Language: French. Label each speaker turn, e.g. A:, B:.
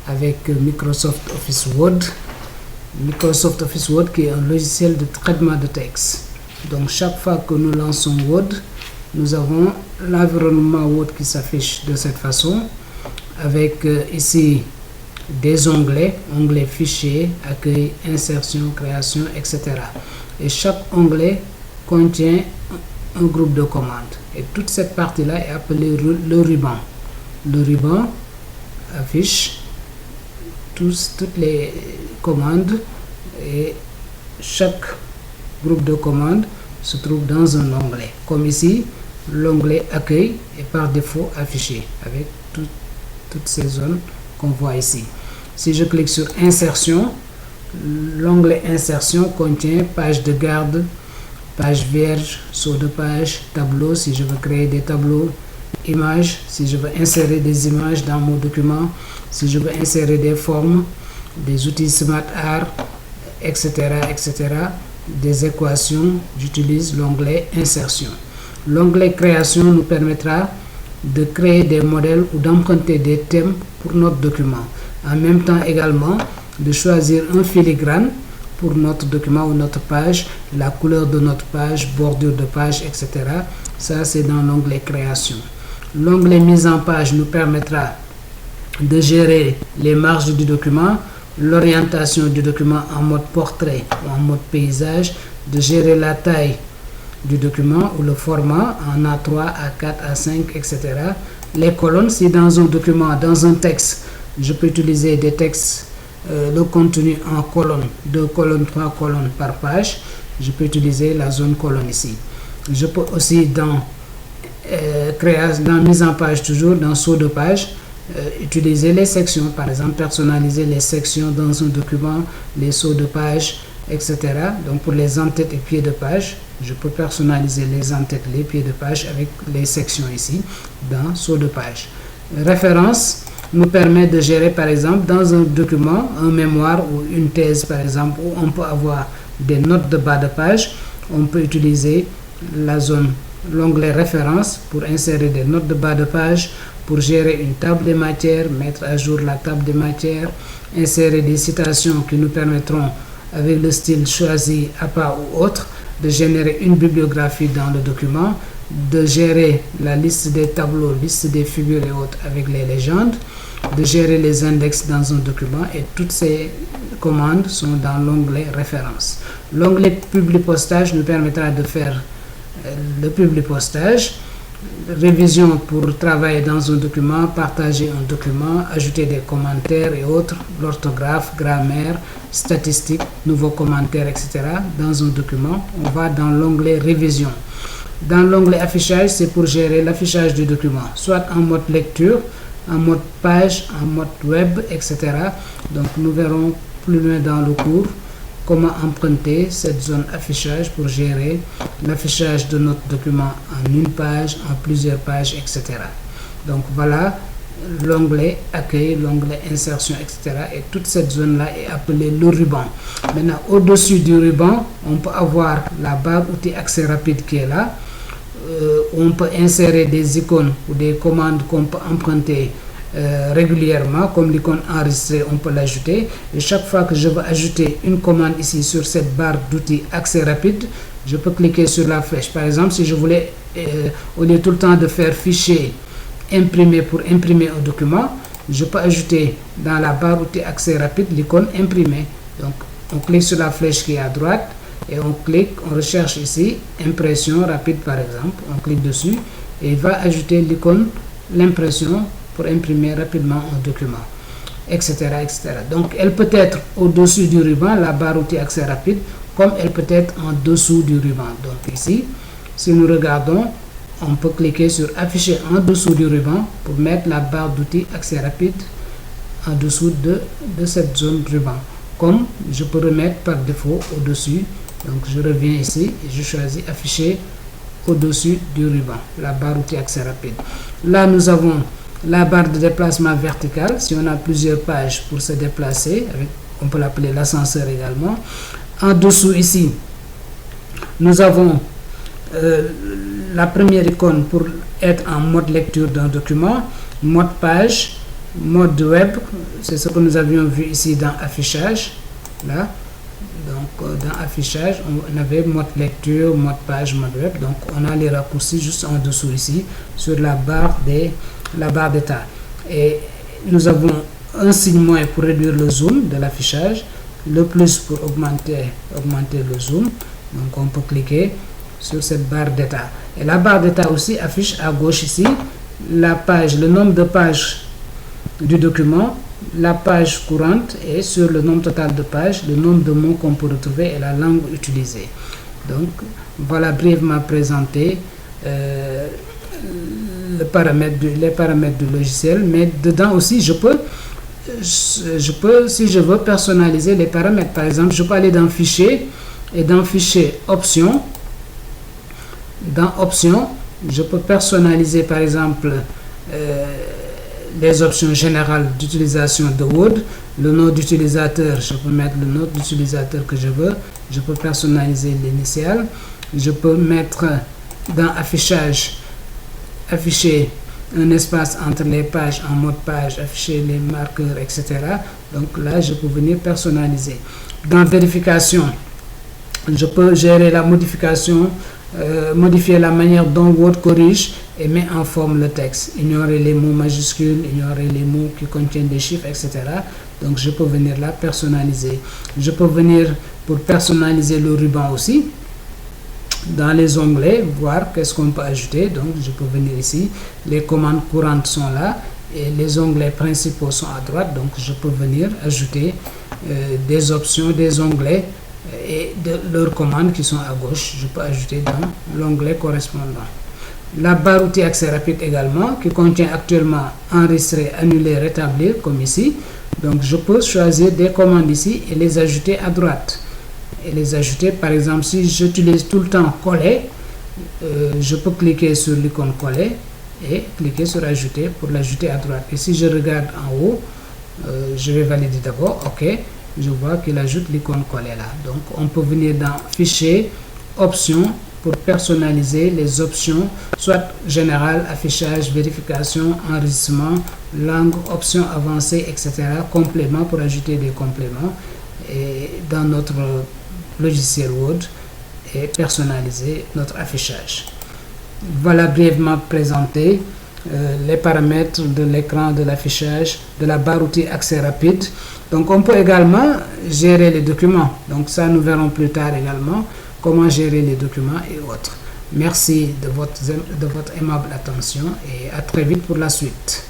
A: avec Microsoft Office Word. Microsoft Office Word qui est un logiciel de traitement de texte. Donc chaque fois que nous lançons Word, nous avons l'environnement Word qui s'affiche de cette façon, avec ici des onglets, onglet fichier, accueil, insertion, création, etc. Et chaque onglet contient un groupe de commandes. Et toute cette partie-là est appelée le ruban. Le ruban affiche toutes les commandes et chaque groupe de commandes se trouve dans un onglet. Comme ici, l'onglet accueil est par défaut affiché avec toutes ces zones qu'on voit ici. Si je clique sur insertion, l'onglet insertion contient page de garde, page vierge, saut de page, tableau si je veux créer des tableaux, images si je veux insérer des images dans mon document, si je veux insérer des formes, des outils SmartArt, etc., etc., des équations, j'utilise l'onglet insertion. L'onglet création nous permettra de créer des modèles ou d'emprunter des thèmes pour notre document. En même temps également de choisir un filigrane pour notre document ou notre page, la couleur de notre page, bordure de page, etc. Ça, c'est dans l'onglet création. L'onglet mise en page nous permettra de gérer les marges du document, l'orientation du document en mode portrait ou en mode paysage, de gérer la taille du document ou le format en A3, A4, A5, etc. Les colonnes, si dans un document, dans un texte, je peux utiliser des textes, le contenu en colonnes, 2 colonnes, 3 colonnes par page, je peux utiliser la zone colonne ici. Je peux aussi dans mise en page toujours, dans saut de page, utiliser les sections, par exemple personnaliser les sections dans un document, les sauts de page, etc. Donc pour les en-têtes et pieds de page, je peux personnaliser les en-têtes, les pieds de page avec les sections ici, dans saut de page. Référence nous permet de gérer par exemple dans un document, un mémoire ou une thèse par exemple, où on peut avoir des notes de bas de page, on peut utiliser l'onglet référence pour insérer des notes de bas de page, pour gérer une table des matières, mettre à jour la table des matières, insérer des citations qui nous permettront, avec le style choisi à part ou autre, de générer une bibliographie dans le document, de gérer la liste des tableaux, liste des figures et autres avec les légendes, de gérer les index dans un document, et toutes ces commandes sont dans l'onglet référence. L'onglet publipostage nous permettra de faire le publipostage, révision pour travailler dans un document, partager un document, ajouter des commentaires et autres, l'orthographe, grammaire, statistiques, nouveaux commentaires, etc. Dans un document, on va dans l'onglet révision. Dans l'onglet affichage, c'est pour gérer l'affichage du document, soit en mode lecture, en mode page, en mode web, etc. Donc nous verrons plus loin dans le cours comment emprunter cette zone affichage pour gérer l'affichage de notre document en une page, en plusieurs pages, etc. Donc voilà l'onglet accueil, l'onglet insertion, etc. Et toute cette zone-là est appelée le ruban. Maintenant, au-dessus du ruban, on peut avoir la barre outil accès rapide qui est là. On peut insérer des icônes ou des commandes qu'on peut emprunter régulièrement, comme l'icône enregistrée, on peut l'ajouter. Et chaque fois que je veux ajouter une commande ici sur cette barre d'outils accès rapide, je peux cliquer sur la flèche. Par exemple, si je voulais, au lieu tout le temps de faire fichier, imprimer pour imprimer un document, je peux ajouter dans la barre outil accès rapide l'icône imprimer. Donc on clique sur la flèche qui est à droite et on clique, on recherche ici impression rapide par exemple, on clique dessus et il va ajouter l'icône l'impression pour imprimer rapidement un document, etc., etc. Donc elle peut être au-dessus du ruban, la barre outil accès rapide, comme elle peut être en dessous du ruban. Donc ici, si nous regardons, on peut cliquer sur afficher en dessous du ruban pour mettre la barre d'outils accès rapide en dessous de cette zone ruban. Comme je peux remettre par défaut au-dessus. Donc je reviens ici et je choisis afficher au-dessus du ruban, la barre outil accès rapide. Là nous avons la barre de déplacement vertical. Si on a plusieurs pages pour se déplacer, on peut l'appeler l'ascenseur également. En dessous ici, nous avons la première icône pour être en mode lecture d'un document, mode page, Mode web, c'est ce que nous avions vu ici dans affichage. Là, donc dans affichage, on avait mode lecture, mode page, mode web. Donc on a les raccourcis juste en dessous ici sur la barre d'état. Et nous avons un signe moins pour réduire le zoom de l'affichage, le plus pour augmenter le zoom. Donc on peut cliquer sur cette barre d'état. Et la barre d'état aussi affiche à gauche ici la page, le nombre de pages du document, la page courante, et sur le nombre total de pages, le nombre de mots qu'on peut retrouver et la langue utilisée. Donc voilà brièvement présenté les paramètres du logiciel, mais dedans aussi je peux, si je veux, personnaliser les paramètres. Par exemple, je peux aller dans fichier et dans fichier options. Dans options, je peux personnaliser par exemple les options générales d'utilisation de Word. Le nom d'utilisateur, je peux mettre le nom d'utilisateur que je veux. Je peux personnaliser l'initiale. Je peux mettre dans affichage, afficher un espace entre les pages en mode page, afficher les marqueurs, etc. Donc là, je peux venir personnaliser. Dans vérification, je peux gérer la modification, modifier la manière dont Word corrige et met en forme le texte, ignorer les mots majuscules, ignorer les mots qui contiennent des chiffres, etc. Donc je peux venir là personnaliser. Je peux venir pour personnaliser le ruban aussi. Dans les onglets, voir qu'est-ce qu'on peut ajouter. Donc je peux venir ici, les commandes courantes sont là et les onglets principaux sont à droite. Donc je peux venir ajouter des options, des onglets et de leurs commandes qui sont à gauche. Je peux ajouter dans l'onglet correspondant. La barre outil accès rapide également, qui contient actuellement enregistrer, annuler, rétablir, comme ici. Donc je peux choisir des commandes ici et les ajouter à droite. Et les ajouter, par exemple, si j'utilise tout le temps coller, je peux cliquer sur l'icône coller et cliquer sur ajouter pour l'ajouter à droite. Et si je regarde en haut, je vais valider d'abord, ok, je vois qu'il ajoute l'icône coller là. Donc on peut venir dans fichier, options, pour personnaliser les options, soit général, affichage, vérification, enregistrement, langue, options avancées, etc. Compléments pour ajouter des compléments et dans notre logiciel Word et personnaliser notre affichage. Voilà brièvement présenté les paramètres de l'écran de l'affichage de la barre outil accès rapide. Donc on peut également gérer les documents. Donc ça nous verrons plus tard également comment gérer les documents et autres. Merci de votre aimable attention et à très vite pour la suite.